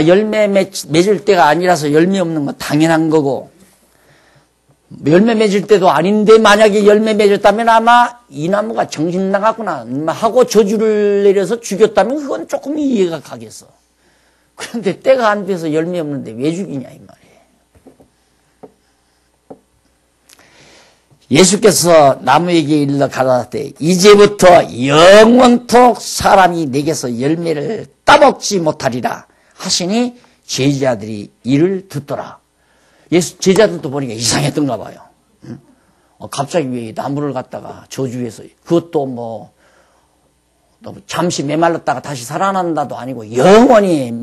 열매 맺을 때가 아니라서 열매 없는 건 당연한 거고, 열매 맺을 때도 아닌데 만약에 열매 맺었다면 아마 이 나무가 정신 나갔구나 하고 저주를 내려서 죽였다면 그건 조금 이해가 가겠어. 그런데 때가 안 돼서 열매 없는데 왜 죽이냐 이 말이에요. 예수께서 나무에게 일러 가라사대 이제부터 영원토록 사람이 내게서 열매를 따먹지 못하리라 하시니 제자들이 이를 듣더라. 제자들도 보니까 이상했던가 봐요. 갑자기 왜 나무를 갖다가 저주해서 그것도 잠시 메말랐다가 다시 살아난다도 아니고 영원히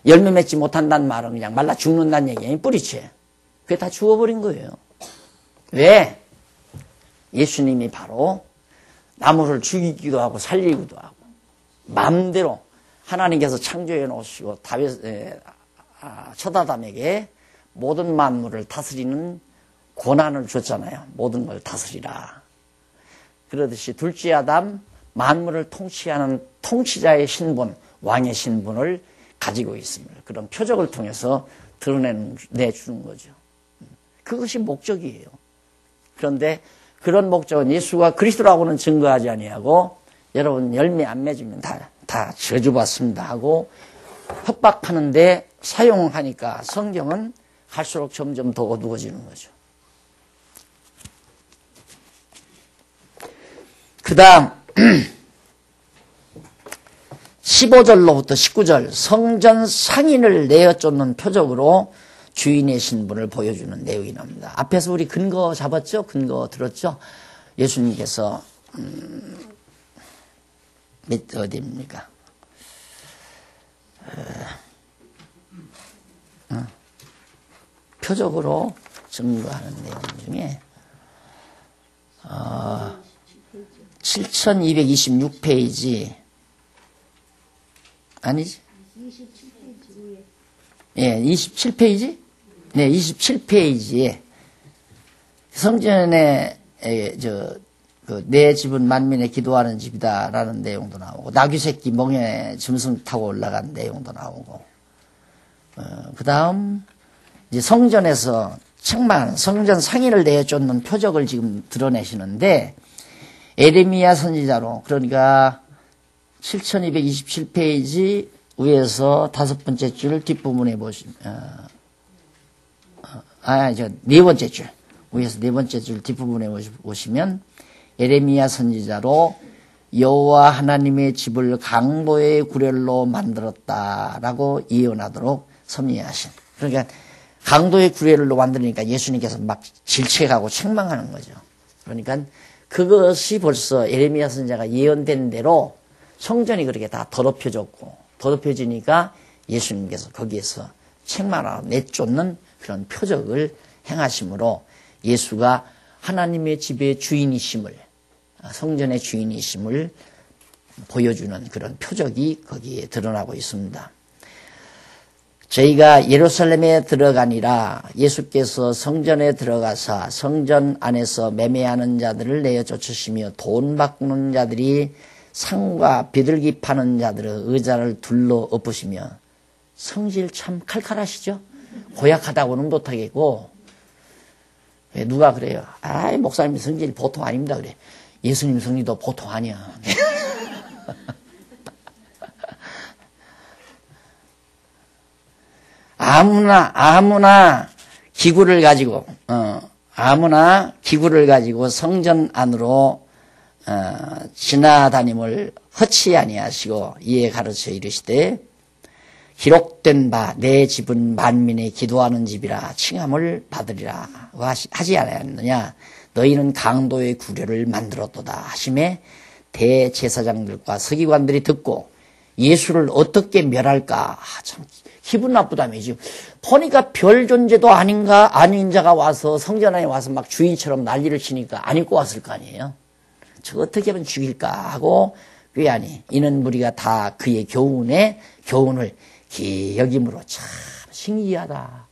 열매 맺지 못한다는 말은 그냥 말라 죽는다는 얘기예요. 뿌리채. 그게 다 죽어버린 거예요. 왜? 예수님이 바로 나무를 죽이기도 하고 살리기도 하고 마음대로 하나님께서 창조해 놓으시고 첫아담에게 모든 만물을 다스리는 권한을 줬잖아요. 모든 걸 다스리라. 그러듯이 둘째 아담 만물을 통치하는 통치자의 신분, 왕의 신분을 가지고 있습니다. 그런 표적을 통해서 드러내주는 거죠. 그것이 목적이에요. 그런데 그런 목적은 예수가 그리스도라고는 증거하지 아니하고 여러분 열매 안 맺으면 다 저주받습니다 하고 협박하는데 사용하니까 성경은 갈수록 점점 더 어두워지는 거죠. 그 다음 15절로부터 19절 성전 상인을 내어쫓는 표적으로 주인의 신분을 보여주는 내용이 나옵니다. 앞에서 우리 근거 잡았죠? 근거 들었죠? 예수님께서 어디입니까? 표적으로 증거하는 내용 중에 7226페이지 아니지? 27페이지. 예, 27페이지? 네, 27페이지에 성전에 내 집은 만민의 기도하는 집이다라는 내용도 나오고 나귀 새끼 멍에 짐승 타고 올라간 내용도 나오고 그 다음 이제 성전에서 책망 성전 상인을 내쫓는 표적을 지금 드러내시는데 에레미야 선지자로 그러니까 7227페이지 위에서 5번째 줄 뒷부분에 보시면 네 번째 줄 위에서 네 번째 줄 뒷부분에 보시면 에레미야 선지자로 여호와 하나님의 집을 강도의 구렬로 만들었다라고 예언하도록 섭리하신. 그러니까 강도의 구렬로 만드니까 예수님께서 막 질책하고 책망하는 거죠. 그러니까 그것이 벌써 에레미야 선지자가 예언된 대로 성전이 그렇게 다 더럽혀졌고 더럽혀지니까 예수님께서 거기에서 책망하고 내쫓는 그런 표적을 행하심으로 예수가 하나님의 집의 주인이심을 성전의 주인이심을 보여주는 그런 표적이 거기에 드러나고 있습니다. 저희가 예루살렘에 들어가니라 예수께서 성전에 들어가사 성전 안에서 매매하는 자들을 내어 쫓으시며 돈 바꾸는 자들이 상과 비둘기 파는 자들의 의자를 둘러 엎으시며 성질 참 칼칼하시죠? 고약하다고는 못하겠고 누가 그래요? 아이 목사님 성질 보통 아닙니다 그래. 예수님 성리도 보통 아니야. 아무나 기구를 가지고 성전 안으로 지나다님을 허치 아니하시고 이에 가르쳐 이르시되 기록된 바 내 집은 만민의 기도하는 집이라 칭함을 받으리라 하지 않았느냐. 너희는 강도의 구례를 만들었도다 하심에 대제사장들과 서기관들이 듣고 예수를 어떻게 멸할까. 참 기분 나쁘다며. 지금 보니까 별 존재도 아닌 자가 와서 성전 안에 와서 막 주인처럼 난리를 치니까 안 입고 왔을 거 아니에요. 저 어떻게 하면 죽일까 하고 꾀하니 이는 무리가 다 그의 교훈을 기여김으로 참 신기하다.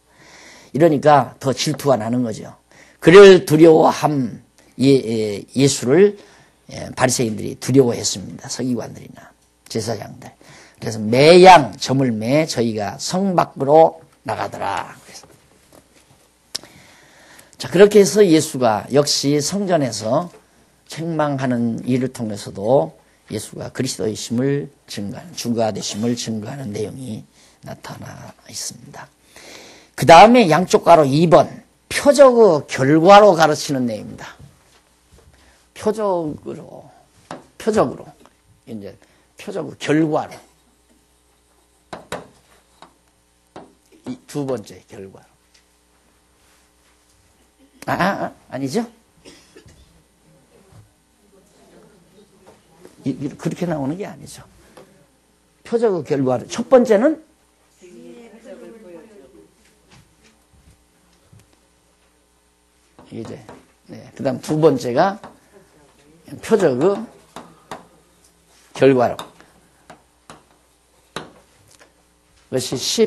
이러니까 더 질투가 나는 거죠. 그를 두려워함 예수를 바리새인들이 두려워했습니다. 서기관들이나 제사장들. 그래서 매양 점을 매 저희가 성 밖으로 나가더라. 자, 그렇게 해서 예수가 역시 성전에서 책망하는 일을 통해서도 예수가 그리스도이심을 증거하는 주가 되심을 증거하는 내용이 나타나 있습니다. 그 다음에 양쪽 가로 2번 표적의 결과로 가르치는 내용입니다. 표적으로 이제 표적의 결과로 이 두 번째 결과로 아니죠? 그렇게 나오는 게 아니죠. 표적의 결과로 첫 번째는 이제 그다음 두 번째가 표적의 결과로 그것이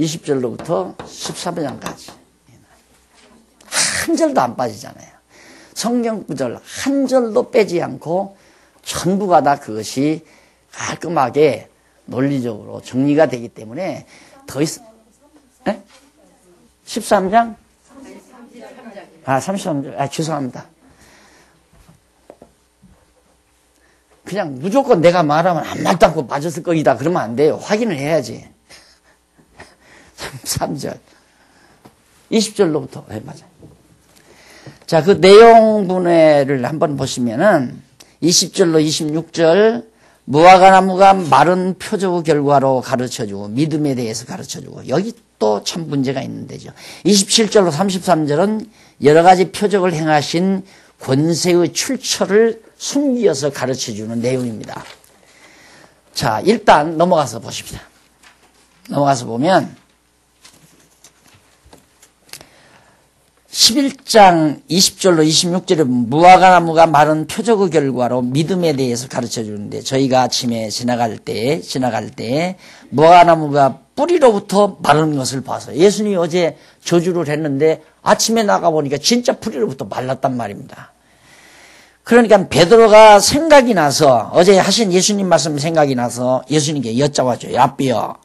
20절로부터 13장까지 한 절도 안 빠지잖아요. 성경 구절 한 절도 빼지 않고 전부가 다 그것이 깔끔하게 논리적으로 정리가 되기 때문에 더 이상 13장? 33절. 죄송합니다. 그냥 무조건 내가 말하면 아무 말도 않고 맞았을 거이다. 그러면 안 돼요. 확인을 해야지. 33절. 20절로부터. 맞아요. 자, 그 내용 분해를 한번 보시면은 20절로 26절 무화과나무가 마른 표적 결과로 가르쳐주고 믿음에 대해서 가르쳐주고 여기 또 참 문제가 있는데죠. 27절로 33절은 여러 가지 표적을 행하신 권세의 출처를 숨기어서 가르쳐주는 내용입니다. 자, 일단 넘어가서 보십시다. 넘어가서 보면 11장 20절로 26절에 무화과나무가 마른 표적의 결과로 믿음에 대해서 가르쳐 주는데 저희가 아침에 지나갈 때 무화과나무가 뿌리로부터 마른 것을 봐서 예수님이 어제 저주를 했는데 아침에 나가보니까 진짜 뿌리로부터 말랐단 말입니다. 그러니까 베드로가 생각이 나서 어제 하신 예수님 말씀 생각이 나서 예수님께 여쭤봤죠. 야삐여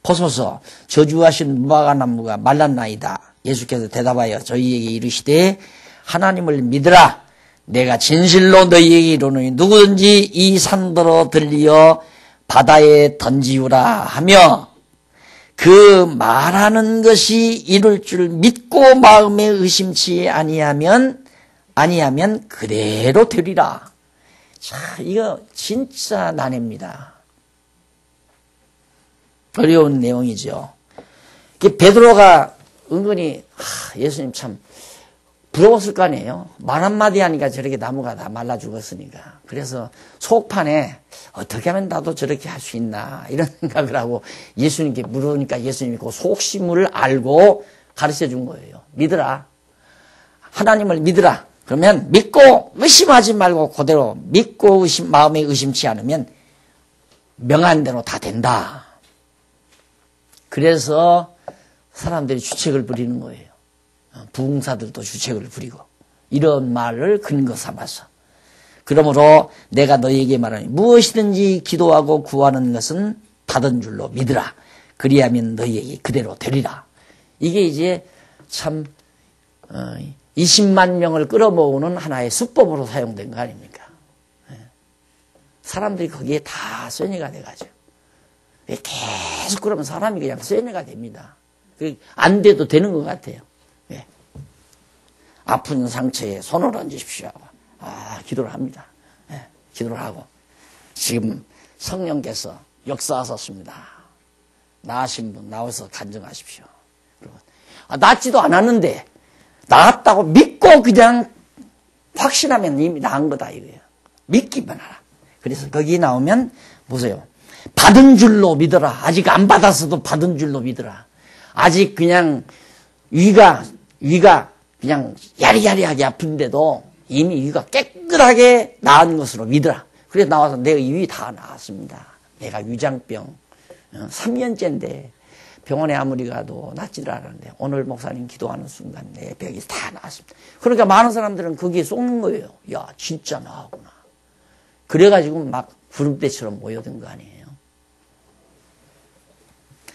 보소서 저주하신 무화과나무가 말랐나이다. 예수께서 대답하여 저희에게 이르시되 하나님을 믿으라. 내가 진실로 너희에게 이르노니 누구든지 이 산더러 들리어 바다에 던지우라 하며 그 말하는 것이 이룰 줄 믿고 마음에 의심치 아니하면 그대로 되리라. 자, 이거 진짜 난해입니다. 어려운 내용이죠. 베드로가 은근히 예수님 참 부러웠을 거 아니에요. 말 한마디 하니까 저렇게 나무가 다 말라 죽었으니까. 그래서 속판에 어떻게 하면 나도 저렇게 할 수 있나 이런 생각을 하고 예수님께 물으니까 예수님이 그 속심을 알고 가르쳐 준 거예요. 믿으라. 하나님을 믿으라. 그러면 믿고 의심하지 말고 그대로 믿고 마음에 의심치 않으면 명한 대로 다 된다. 그래서 사람들이 주책을 부리는 거예요. 부흥사들도 주책을 부리고 이런 말을 근거 삼아서. 그러므로 내가 너희에게 말하니 무엇이든지 기도하고 구하는 것은 받은 줄로 믿으라. 그리하면 너희에게 그대로 되리라. 이게 이제 참 20만 명을 끌어모으는 하나의 수법으로 사용된 거 아닙니까? 사람들이 거기에 다 쇠뇌가 돼가지고 계속 그러면 사람이 그냥 쇠뇌가 됩니다. 안 돼도 되는 것 같아요. 예. 아픈 상처에 손을 얹으십시오. 기도를 합니다. 예. 기도를 하고 지금 성령께서 역사하셨습니다. 나으신 분 나와서 간증하십시오. 그리고 낫지도 않았는데 나았다고 믿고 그냥 확신하면 이미 나은 거다 이거예요. 믿기만 하라. 그래서 거기 나오면 보세요. 받은 줄로 믿어라. 아직 안 받았어도 받은 줄로 믿어라. 아직 그냥 위가 그냥 야리야리하게 아픈데도 이미 위가 깨끗하게 나은 것으로 믿어라. 그래서 나와서 내가 이 위 다 나았습니다. 내가 위장병 3년째인데 병원에 아무리 가도 낫지를 않았는데 오늘 목사님 기도하는 순간 내 병이 다 나았습니다. 그러니까 많은 사람들은 거기에 속는 거예요. 야 진짜 나았구나. 그래가지고 막 구름대처럼 모여든 거 아니에요.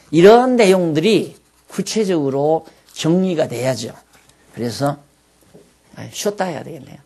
이런 내용들이 구체적으로 정리가 돼야죠. 그래서 쉬었다 해야 되겠네요.